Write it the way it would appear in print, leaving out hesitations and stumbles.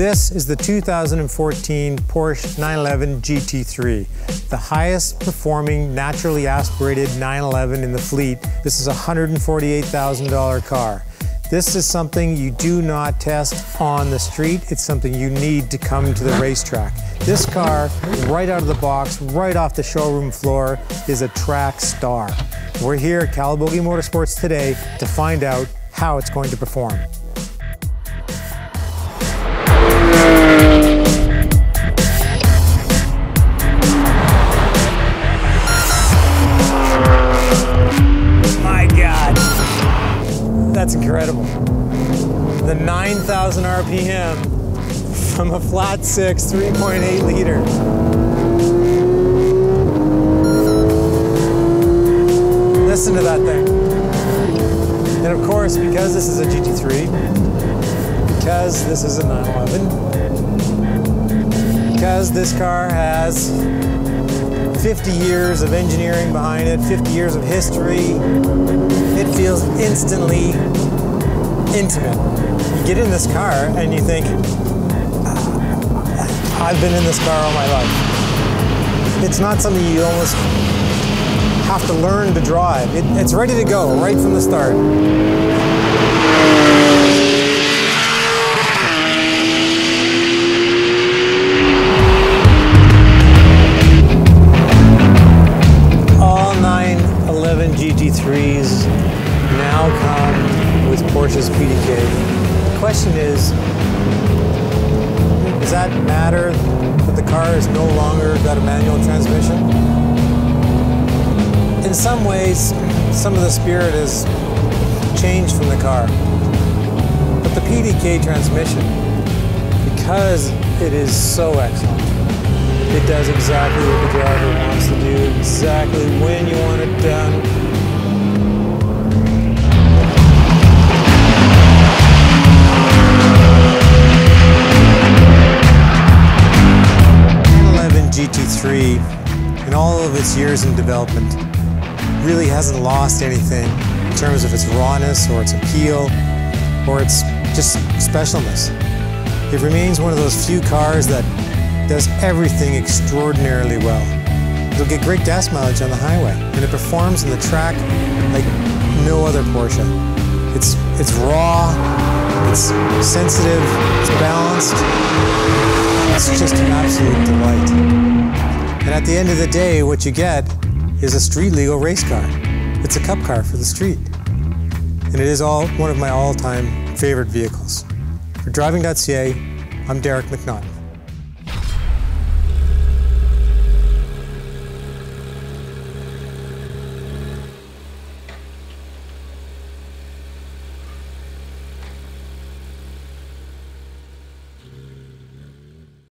This is the 2014 Porsche 911 GT3, the highest performing naturally aspirated 911 in the fleet. This is a $148,000 car. This is something you do not test on the street. It's something you need to come to the racetrack. This car, right out of the box, right off the showroom floor, is a track star. We're here at Calabogie Motorsports today to find out how it's going to perform. My God, that's incredible. The 9,000 RPM from a flat six, 3.8 liter. Listen to that thing. And of course, because this is a GT3, because this is a 911, because this car has 50 years of engineering behind it, 50 years of history, it feels instantly intimate. You get in this car and you think, I've been in this car all my life. It's not something you almost have to learn to drive. It's ready to go right from the start. All 911 GT3s now come with Porsche's PDK. The question is, does that matter that the car has no longer got a manual transmission? In some ways, some of the spirit has changed from the car. But the PDK transmission, because it is so excellent, it does exactly what the driver wants to do, exactly when you want it done. 911 GT3, in all of its years in development, really hasn't lost anything in terms of its rawness or its appeal or its just specialness. It remains one of those few cars that does everything extraordinarily well. It'll get great gas mileage on the highway, and it performs on the track like no other Porsche. It's raw, it's sensitive, it's balanced. It's just an absolute delight. And at the end of the day, what you get is a street-legal race car. It's a cup car for the street. And it is one of my all-time favorite vehicles. For Driving.ca, I'm Derek McNaught.